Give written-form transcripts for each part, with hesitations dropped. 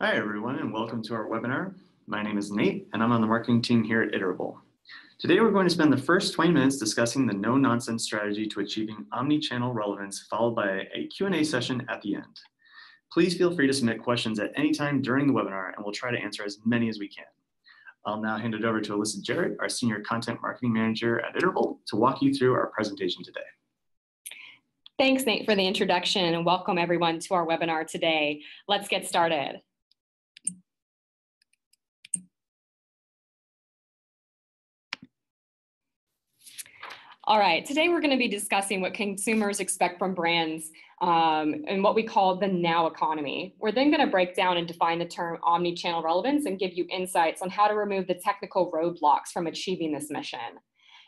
Hi, everyone, and welcome to our webinar. My name is Nate, and I'm on the marketing team here at Iterable. Today, we're going to spend the first 20 minutes discussing the no-nonsense strategy to achieving omni-channel relevance, followed by a Q&A session at the end. Please feel free to submit questions at any time during the webinar, and we'll try to answer as many as we can. I'll now hand it over to Alyssa Jarrett, our Senior Content Marketing Manager at Iterable, to walk you through our presentation today. Thanks, Nate, for the introduction, and welcome everyone to our webinar today. Let's get started. All right, today we're going to be discussing what consumers expect from brands and what we call the now economy. We're then going to break down and define the term omni-channel relevance and give you insights on how to remove the technical roadblocks from achieving this mission.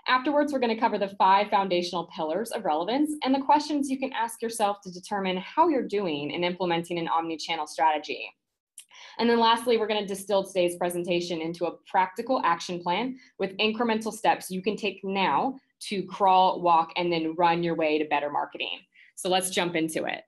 Afterwards, we're going to cover the 5 foundational pillars of relevance and the questions you can ask yourself to determine how you're doing in implementing an omni-channel strategy. And then lastly, we're going to distill today's presentation into a practical action plan with incremental steps you can take now to crawl, walk, and then run your way to better marketing. So let's jump into it.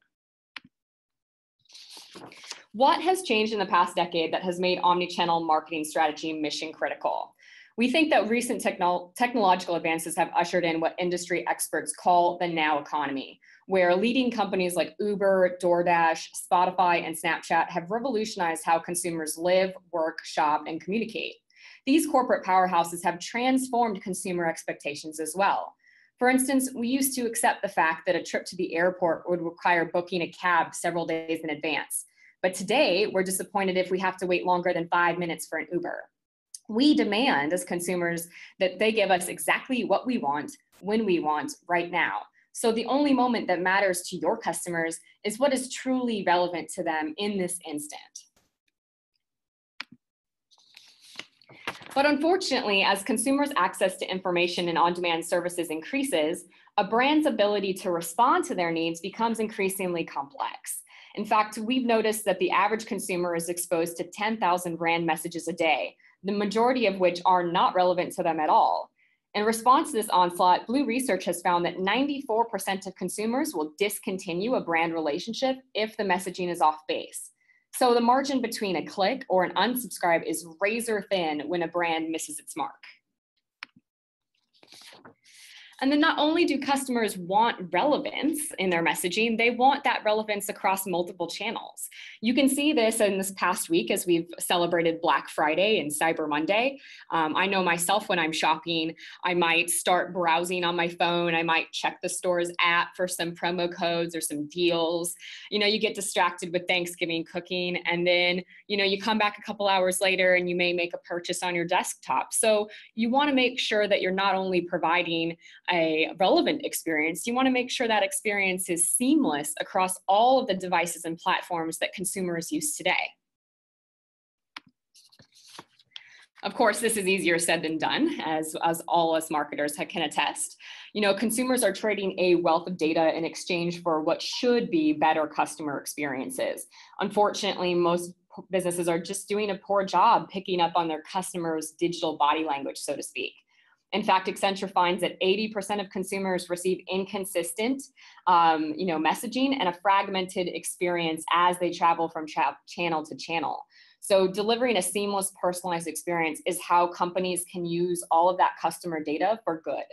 What has changed in the past decade that has made omni-channel marketing strategy mission critical? We think that recent technological advances have ushered in what industry experts call the now economy, where leading companies like Uber, DoorDash, Spotify, and Snapchat have revolutionized how consumers live, work, shop, and communicate. These corporate powerhouses have transformed consumer expectations as well. For instance, we used to accept the fact that a trip to the airport would require booking a cab several days in advance. But today, we're disappointed if we have to wait longer than 5 minutes for an Uber. We demand as consumers that they give us exactly what we want, when we want, right now. So the only moment that matters to your customers is what is truly relevant to them in this instant. But unfortunately, as consumers' access to information and on-demand services increases, a brand's ability to respond to their needs becomes increasingly complex. In fact, we've noticed that the average consumer is exposed to 10,000 brand messages a day, the majority of which are not relevant to them at all. In response to this onslaught, Blue Research has found that 94% of consumers will discontinue a brand relationship if the messaging is off base. So the margin between a click or an unsubscribe is razor thin when a brand misses its mark. And then not only do customers want relevance in their messaging, they want that relevance across multiple channels. You can see this in this past week as we've celebrated Black Friday and Cyber Monday. I know myself when I'm shopping, I might start browsing on my phone. I might check the store's app for some promo codes or some deals. You know, you get distracted with Thanksgiving cooking, and then, you know, you come back a couple hours later and you may make a purchase on your desktop. So you want to make sure that you're not only providing a relevant experience, you want to make sure that experience is seamless across all of the devices and platforms that consumers use today. Of course, this is easier said than done, as all us marketers can attest. You know, consumers are trading a wealth of data in exchange for what should be better customer experiences. Unfortunately, most businesses are just doing a poor job picking up on their customers' digital body language, so to speak. In fact, Accenture finds that 80% of consumers receive inconsistent messaging and a fragmented experience as they travel from channel to channel. So delivering a seamless, personalized experience is how companies can use all of that customer data for good.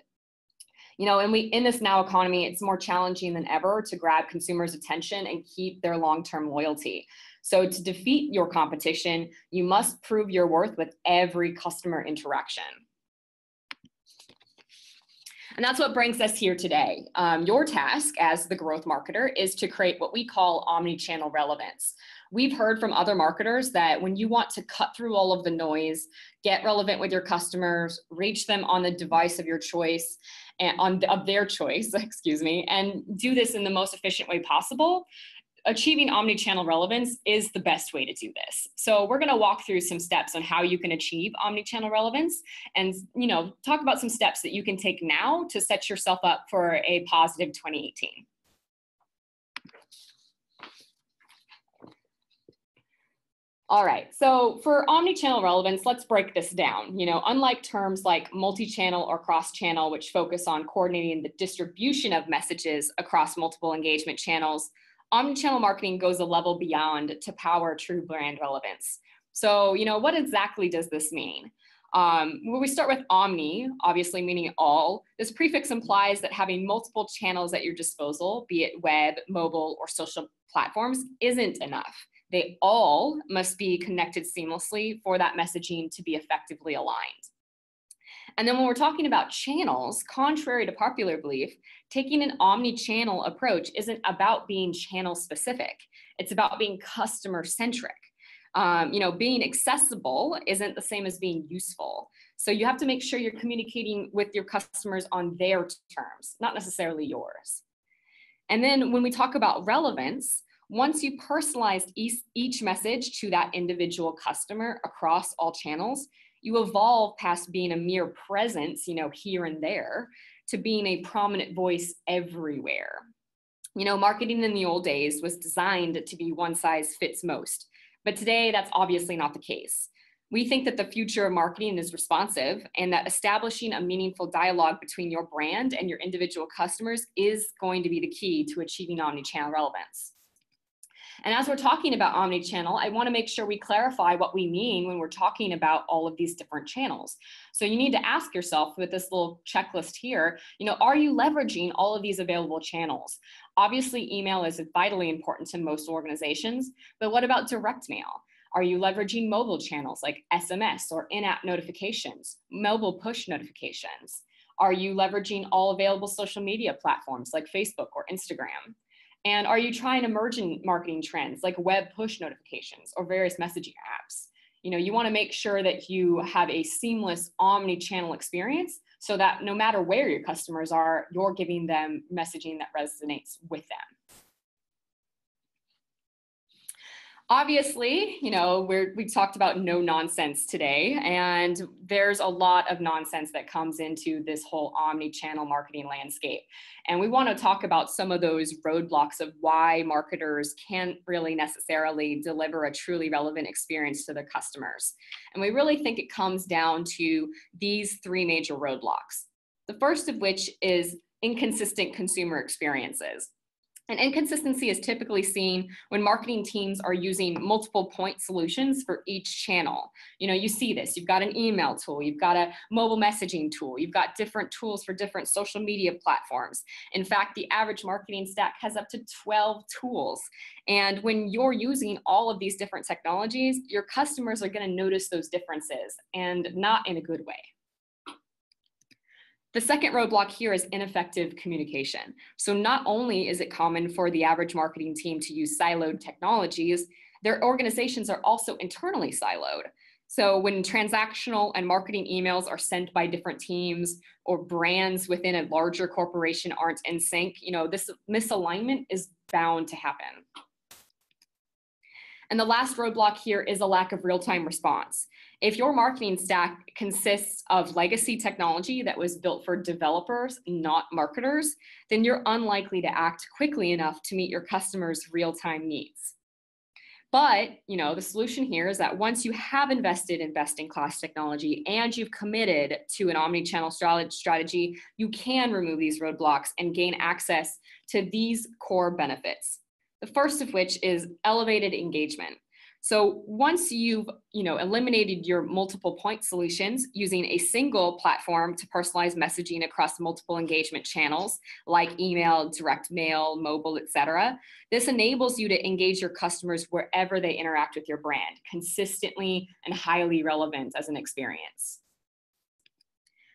You know, and in this now economy, it's more challenging than ever to grab consumers' attention and keep their long-term loyalty. So to defeat your competition, you must prove your worth with every customer interaction. And that's what brings us here today. Your task as the growth marketer is to create what we call omni-channel relevance. We've heard from other marketers that when you want to cut through all of the noise, get relevant with your customers, reach them on the device of your choice, and of their choice, excuse me, and do this in the most efficient way possible, achieving omni-channel relevance is the best way to do this. So we're going to walk through some steps on how you can achieve omni-channel relevance and, you know, talk about some steps that you can take now to set yourself up for a positive 2018. All right, so for omni-channel relevance, let's break this down. You know, unlike terms like multi-channel or cross-channel, which focus on coordinating the distribution of messages across multiple engagement channels, Omnichannel marketing goes a level beyond to power true brand relevance. So, what exactly does this mean? When we start with omni, obviously meaning all, this prefix implies that having multiple channels at your disposal, be it web, mobile, or social platforms, isn't enough. They all must be connected seamlessly for that messaging to be effectively aligned. And then when we're talking about channels, contrary to popular belief, taking an omni-channel approach isn't about being channel specific. It's about being customer centric. Being accessible isn't the same as being useful. So you have to make sure you're communicating with your customers on their terms, not necessarily yours. And then when we talk about relevance, once you personalize each message to that individual customer across all channels, you evolve past being a mere presence, here and there, to being a prominent voice everywhere. Marketing in the old days was designed to be one size fits most, but today that's obviously not the case. We think that the future of marketing is responsive and that establishing a meaningful dialogue between your brand and your individual customers is going to be the key to achieving omnichannel relevance. And as we're talking about omnichannel, I want to make sure we clarify what we mean when we're talking about all of these different channels. So you need to ask yourself with this little checklist here, are you leveraging all of these available channels? Obviously, email is vitally important to most organizations, but what about direct mail? Are you leveraging mobile channels like SMS or in-app notifications, mobile push notifications? Are you leveraging all available social media platforms like Facebook or Instagram? And are you trying emerging marketing trends like web push notifications or various messaging apps? You want to make sure that you have a seamless omni-channel experience so that no matter where your customers are, you're giving them messaging that resonates with them. Obviously, we talked about no nonsense today, and there's a lot of nonsense that comes into this whole omni-channel marketing landscape. And we want to talk about some of those roadblocks of why marketers can't really necessarily deliver a truly relevant experience to their customers. And we really think it comes down to these three major roadblocks. The first of which is inconsistent consumer experiences. And inconsistency is typically seen when marketing teams are using multiple point solutions for each channel. You see this, you've got an email tool, you've got a mobile messaging tool, you've got different tools for different social media platforms. In fact, the average marketing stack has up to 12 tools. And when you're using all of these different technologies, your customers are going to notice those differences, and not in a good way. The second roadblock here is ineffective communication. So not only is it common for the average marketing team to use siloed technologies, their organizations are also internally siloed. So when transactional and marketing emails are sent by different teams or brands within a larger corporation aren't in sync, this misalignment is bound to happen. And the last roadblock here is a lack of real-time response. If your marketing stack consists of legacy technology that was built for developers, not marketers, then you're unlikely to act quickly enough to meet your customers' real-time needs. But, the solution here is that once you have invested in best-in-class technology and you've committed to an omni-channel strategy, you can remove these roadblocks and gain access to these core benefits. The first of which is elevated engagement. So once you've eliminated your multiple point solutions using a single platform to personalize messaging across multiple engagement channels like email, direct mail, mobile, etc., this enables you to engage your customers wherever they interact with your brand, consistently and highly relevant as an experience.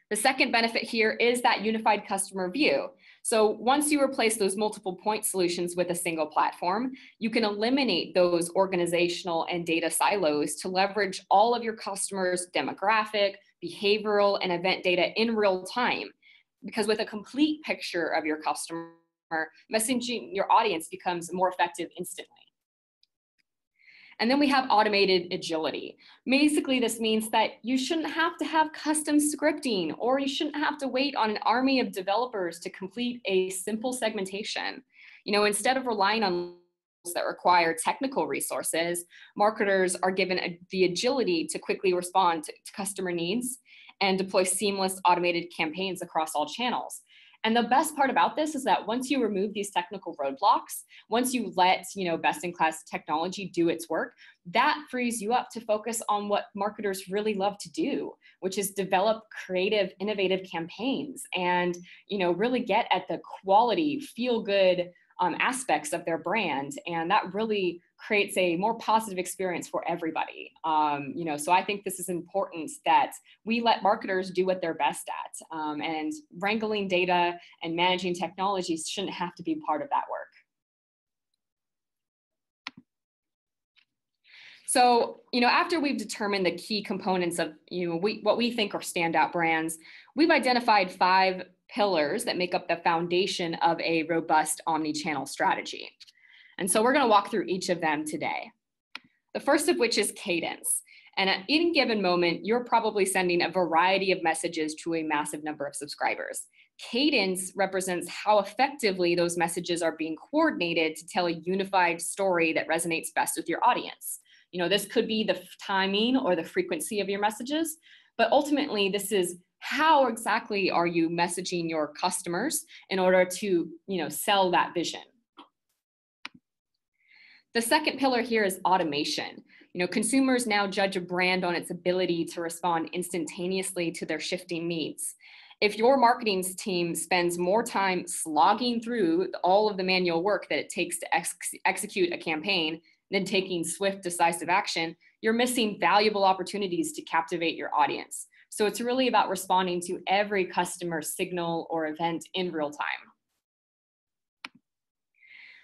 The second benefit here is that unified customer view. So once you replace those multiple point solutions with a single platform, you can eliminate those organizational and data silos to leverage all of your customers' demographic, behavioral, and event data in real time. Because with a complete picture of your customer, messaging your audience becomes more effective instantly. And then we have automated agility. Basically, this means that you shouldn't have to have custom scripting, or you shouldn't have to wait on an army of developers to complete a simple segmentation. Instead of relying on that require technical resources, marketers are given the agility to quickly respond to customer needs and deploy seamless automated campaigns across all channels. And the best part about this is that once you remove these technical roadblocks, once you let best-in-class technology do its work, that frees you up to focus on what marketers really love to do, which is develop creative, innovative campaigns and really get at the quality, feel-good aspects of their brand. And that really creates a more positive experience for everybody. So I think this is important that we let marketers do what they're best at. And wrangling data and managing technologies shouldn't have to be part of that work. So, after we've determined the key components of, what we think are standout brands, we've identified 5 pillars that make up the foundation of a robust omni-channel strategy. And so we're going to walk through each of them today. The first of which is cadence. And at any given moment, you're probably sending a variety of messages to a massive number of subscribers. Cadence represents how effectively those messages are being coordinated to tell a unified story that resonates best with your audience. This could be the timing or the frequency of your messages, but ultimately this is how exactly are you messaging your customers in order to, sell that vision. The second pillar here is automation. Consumers now judge a brand on its ability to respond instantaneously to their shifting needs. If your marketing team spends more time slogging through all of the manual work that it takes to execute a campaign than taking swift, decisive action, you're missing valuable opportunities to captivate your audience. So it's really about responding to every customer signal or event in real time.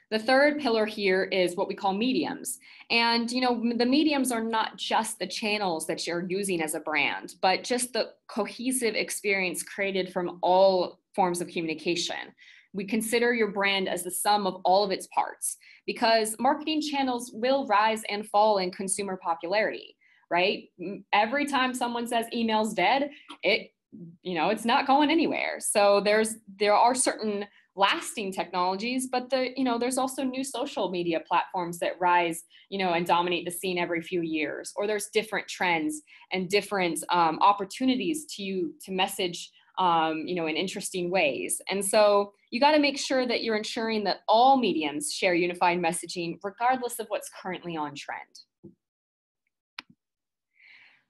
The third pillar here is what we call mediums. And the mediums are not just the channels that you're using as a brand, but just the cohesive experience created from all forms of communication. We consider your brand as the sum of all of its parts because marketing channels will rise and fall in consumer popularity, right? Every time someone says email's dead, it's not going anywhere. So there are certain lasting technologies, but there's also new social media platforms that rise, and dominate the scene every few years, or there's different trends and different opportunities to message, in interesting ways. And so you got to make sure that you're ensuring that all mediums share unified messaging, regardless of what's currently on trend.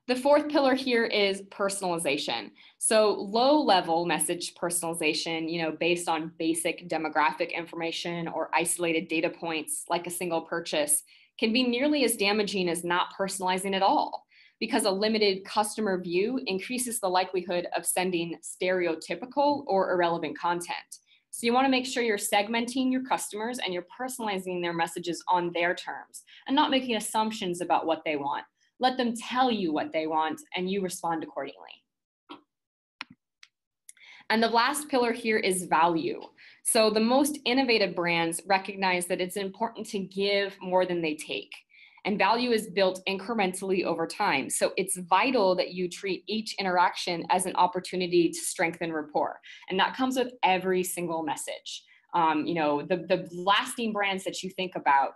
The fourth pillar here is personalization. So low-level message personalization, based on basic demographic information or isolated data points like a single purchase, can be nearly as damaging as not personalizing at all, because a limited customer view increases the likelihood of sending stereotypical or irrelevant content. So you want to make sure you're segmenting your customers and you're personalizing their messages on their terms and not making assumptions about what they want. Let them tell you what they want and you respond accordingly. And the last pillar here is value. So the most innovative brands recognize that it's important to give more than they take. And value is built incrementally over time. So it's vital that you treat each interaction as an opportunity to strengthen rapport. And that comes with every single message. The lasting brands that you think about,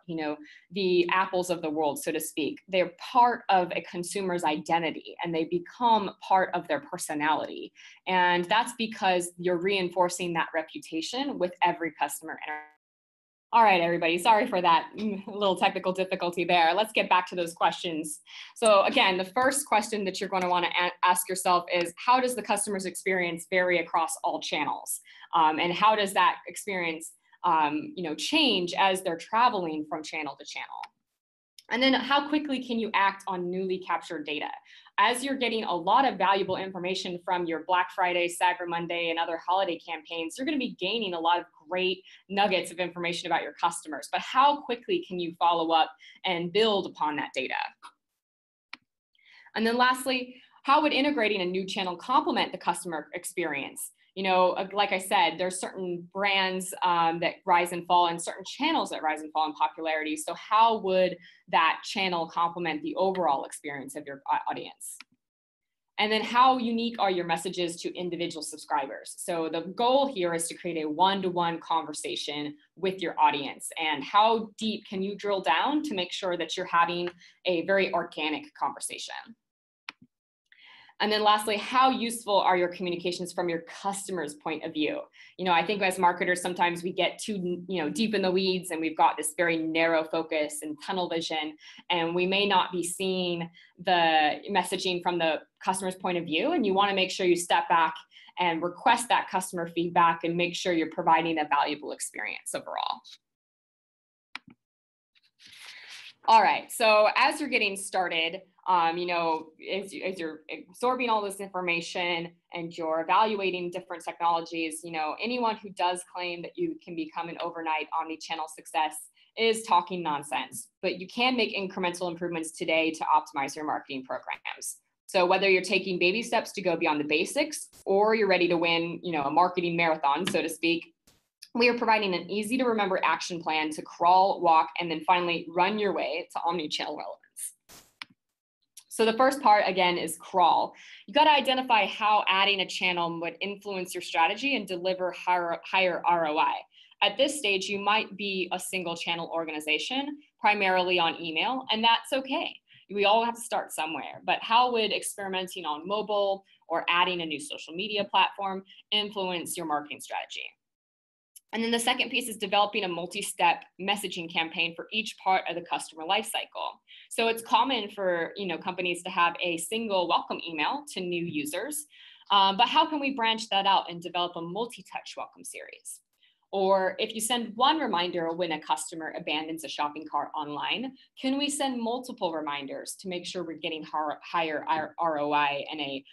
the Apples of the world, so to speak, they're part of a consumer's identity and they become part of their personality. And that's because you're reinforcing that reputation with every customer interaction. All right, everybody, sorry for that little technical difficulty there. Let's get back to those questions. So again, the first question that you're going to want to ask yourself is, how does the customer's experience vary across all channels? And how does that experience change as they're traveling from channel to channel? And then how quickly can you act on newly captured data? As you're getting a lot of valuable information from your Black Friday, Cyber Monday, and other holiday campaigns, you're going to be gaining a lot of great nuggets of information about your customers. But how quickly can you follow up and build upon that data? And then lastly, how would integrating a new channel complement the customer experience? Like I said, there's certain brands that rise and fall and certain channels that rise and fall in popularity. So how would that channel complement the overall experience of your audience? And then how unique are your messages to individual subscribers? So the goal here is to create a one-to-one conversation with your audience. And how deep can you drill down to make sure that you're having a very organic conversation? And then lastly, how useful are your communications from your customer's point of view? I think as marketers, sometimes we get too, deep in the weeds and we've got this very narrow focus and tunnel vision, and we may not be seeing the messaging from the customer's point of view. And you want to make sure you step back and request that customer feedback and make sure you're providing a valuable experience overall. All right, so as you're getting started, as you're absorbing all this information and you're evaluating different technologies, anyone who does claim that you can become an overnight omni-channel success is talking nonsense, but you can make incremental improvements today to optimize your marketing programs. So whether you're taking baby steps to go beyond the basics or you're ready to win, a marketing marathon, so to speak, we are providing an easy to remember action plan to crawl, walk, and then finally run your way to omni-channel relevance. So the first part, again, is crawl. You got to identify how adding a channel would influence your strategy and deliver higher ROI. At this stage, you might be a single channel organization, primarily on email, and that's okay. We all have to start somewhere, but how would experimenting on mobile or adding a new social media platform influence your marketing strategy? And then the second piece is developing a multi-step messaging campaign for each part of the customer lifecycle. So it's common for companies to have a single welcome email to new users, but how can we branch that out and develop a multi-touch welcome series? Or if you send one reminder when a customer abandons a shopping cart online, can we send multiple reminders to make sure we're getting higher ROI and a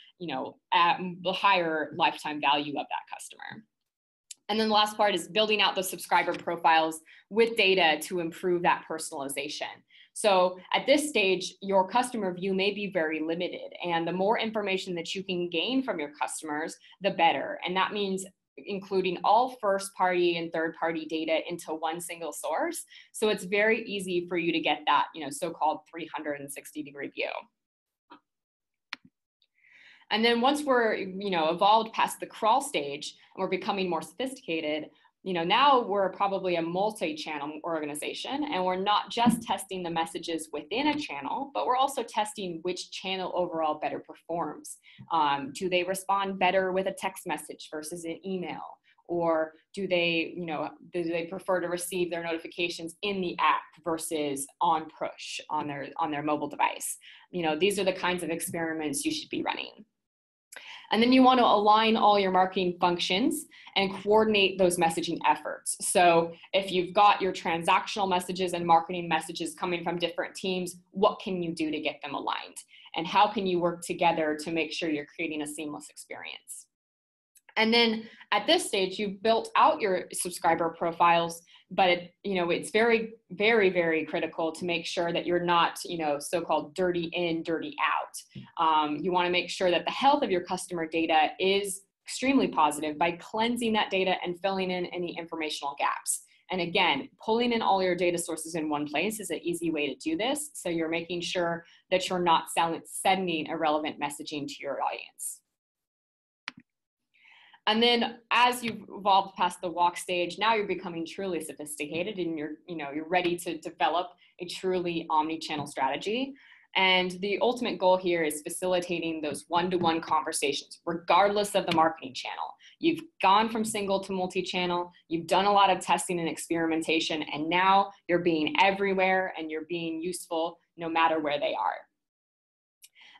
higher lifetime value of that customer? And then the last part is building out those subscriber profiles with data to improve that personalization. So at this stage, your customer view may be very limited, and the more information that you can gain from your customers, the better. And that means including all first-party and third-party data into one single source. So it's very easy for you to get that, so-called 360-degree view. And then once we're, evolved past the crawl stage and we're becoming more sophisticated, now we're probably a multi-channel organization, and we're not just testing the messages within a channel, but we're also testing which channel overall better performs. Do they respond better with a text message versus an email? Or do they prefer to receive their notifications in the app versus on push on their mobile device? These are the kinds of experiments you should be running. And then you want to align all your marketing functions and coordinate those messaging efforts. So if you've got your transactional messages and marketing messages coming from different teams, what can you do to get them aligned? And how can you work together to make sure you're creating a seamless experience? And then at this stage, you've built out your subscriber profiles, but it's very, very, very critical to make sure that you're not, so-called dirty in, dirty out. You want to make sure that the health of your customer data is extremely positive by cleansing that data and filling in any informational gaps. And again, pulling in all your data sources in one place is an easy way to do this. So you're making sure that you're not sending irrelevant messaging to your audience. And then as you've evolved past the walk stage, now you're becoming truly sophisticated and you're ready to develop a truly omni-channel strategy. And the ultimate goal here is facilitating those one-to-one conversations, regardless of the marketing channel. You've gone from single to multi-channel, you've done a lot of testing and experimentation, and now you're being everywhere and you're being useful no matter where they are.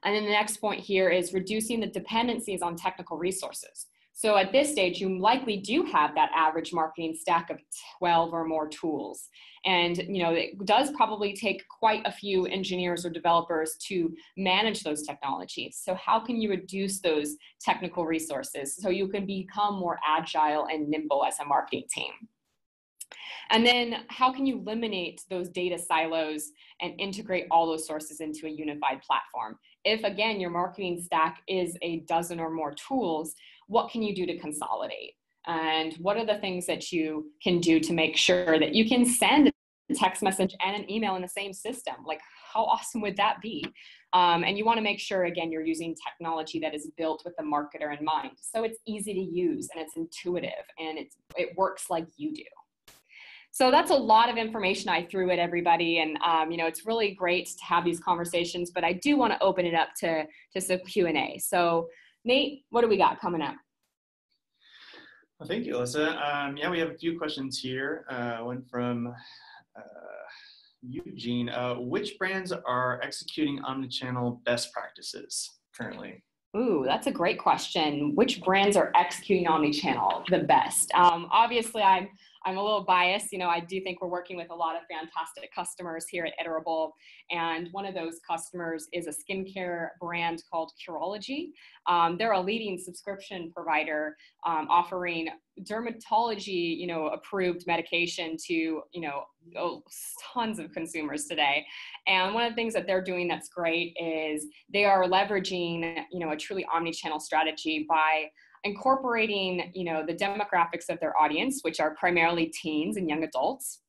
And then the next point here is reducing the dependencies on technical resources. So at this stage, you likely do have that average marketing stack of 12 or more tools. And it does probably take quite a few engineers or developers to manage those technologies. So how can you reduce those technical resources so you can become more agile and nimble as a marketing team? And then how can you eliminate those data silos and integrate all those sources into a unified platform? If, again, your marketing stack is a dozen or more tools, what can you do to consolidate? And what are the things that you can do to make sure that you can send a text message and an email in the same system? Like, how awesome would that be? And you want to make sure, again, you're using technology that is built with the marketer in mind. So it's easy to use and it's intuitive and it works like you do. So that's a lot of information I threw at everybody, and it's really great to have these conversations, but I do want to open it up to some Q&A. So Nate, what do we got coming up? Well, thank you, Alyssa. Yeah, we have a few questions here. One from Eugene. Which brands are executing omnichannel best practices currently? Ooh, that's a great question. Which brands are executing omnichannel the best? Obviously, I'm a little biased. I do think we're working with a lot of fantastic customers here at Iterable, and one of those customers is a skincare brand called Curology. They're a leading subscription provider offering dermatology, approved medication to, tons of consumers today. And one of the things that they're doing that's great is they are leveraging, a truly omni-channel strategy by incorporating, the demographics of their audience, which are primarily teens and young adults,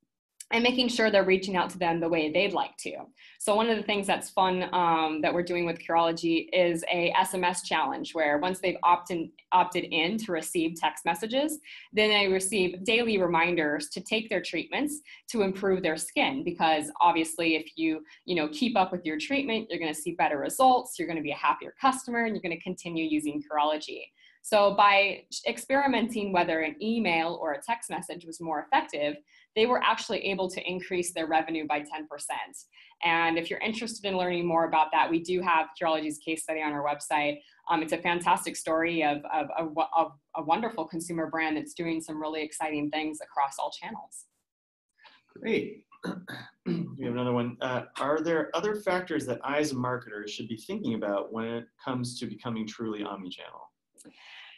and making sure they're reaching out to them the way they'd like to. So one of the things that's fun that we're doing with Curology is a SMS challenge, where once they've opted in to receive text messages, then they receive daily reminders to take their treatments to improve their skin. Because obviously, if you keep up with your treatment, you're going to see better results, you're going to be a happier customer, and you're going to continue using Curology. So by experimenting whether an email or a text message was more effective, they were actually able to increase their revenue by 10%. And if you're interested in learning more about that, we do have Curology's case study on our website. It's a fantastic story of a wonderful consumer brand that's doing some really exciting things across all channels. Great. We have another one. Are there other factors that I as a marketer should be thinking about when it comes to becoming truly omnichannel?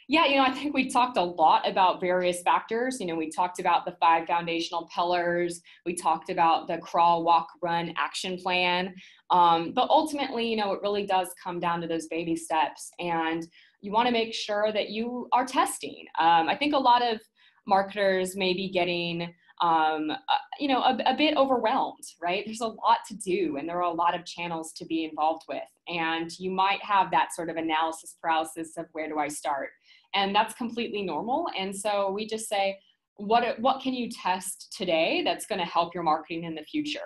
Yeah, I think we talked a lot about various factors. We talked about the 5 foundational pillars. We talked about the crawl, walk, run action plan. But ultimately, it really does come down to those baby steps. And you want to make sure that you are testing. I think a lot of marketers may be getting a bit overwhelmed, right? There's a lot to do, and there are a lot of channels to be involved with. And you might have that sort of analysis paralysis of where do I start? And that's completely normal. And so we just say, what can you test today that's going to help your marketing in the future?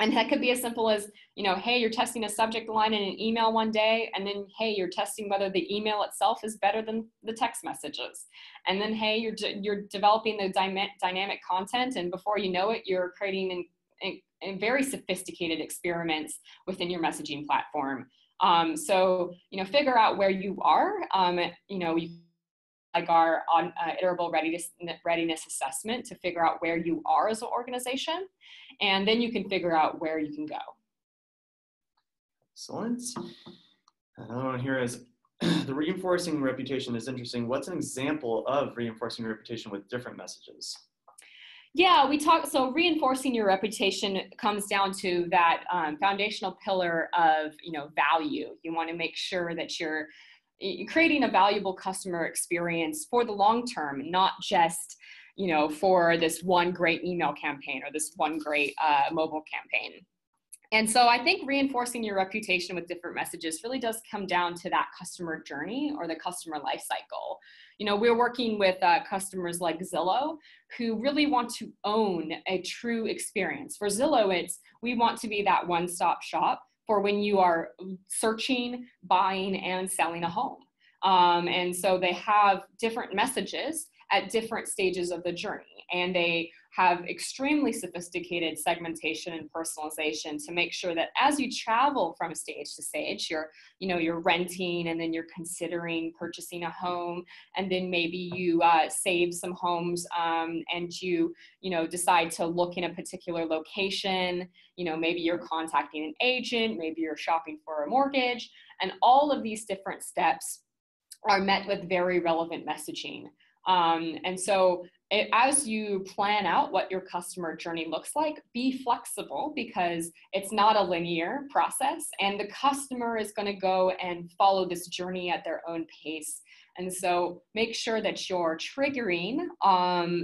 And that could be as simple as, hey, you're testing a subject line in an email one day, and then, hey, you're testing whether the email itself is better than the text messages. And then, hey, you're developing the dynamic content, and before you know it, you're creating very sophisticated experiments within your messaging platform. So, figure out where you are. Like our iterable readiness assessment to figure out where you are as an organization, and then you can figure out where you can go. Excellent. Another one here is the reinforcing reputation is interesting. What's an example of reinforcing reputation with different messages? Yeah, so reinforcing your reputation comes down to that foundational pillar of, value. You want to make sure that you're creating a valuable customer experience for the long term, not just, for this one great email campaign or this one great mobile campaign. And so I think reinforcing your reputation with different messages really does come down to that customer journey or the customer life cycle. We're working with customers like Zillow who really want to own a true experience. For Zillow, we want to be that one-stop shop for when you are searching, buying, and selling a home. And so they have different messages at different stages of the journey, and they have extremely sophisticated segmentation and personalization to make sure that as you travel from stage to stage, you're renting, and then you're considering purchasing a home, and then maybe you save some homes and you decide to look in a particular location. Maybe you're contacting an agent, maybe you're shopping for a mortgage, and all of these different steps are met with very relevant messaging. And so as you plan out what your customer journey looks like, be flexible, because it's not a linear process, and the customer is going to go and follow this journey at their own pace. And so make sure that you're triggering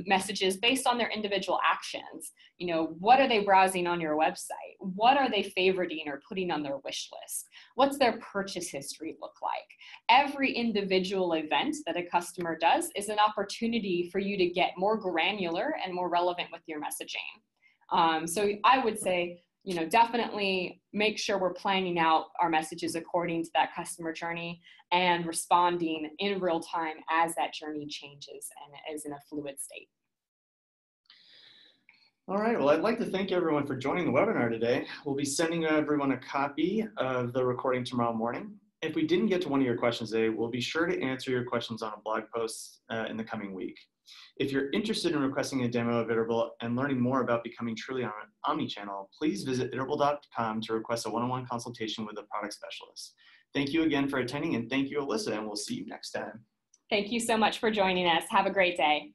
messages based on their individual actions. You know, what are they browsing on your website? What are they favoriting or putting on their wish list? What's their purchase history look like? Every individual event that a customer does is an opportunity for you to get more granular and more relevant with your messaging. So I would say, you know, definitely make sure we're planning out our messages according to that customer journey and responding in real time as that journey changes and is in a fluid state. All right, well, I'd like to thank everyone for joining the webinar today. We'll be sending everyone a copy of the recording tomorrow morning. If we didn't get to one of your questions today, we'll be sure to answer your questions on a blog post in the coming week. If you're interested in requesting a demo of Iterable and learning more about becoming truly omni-channel, please visit iterable.com to request a one-on-one consultation with a product specialist. Thank you again for attending, and thank you, Alyssa, and we'll see you next time. Thank you so much for joining us. Have a great day.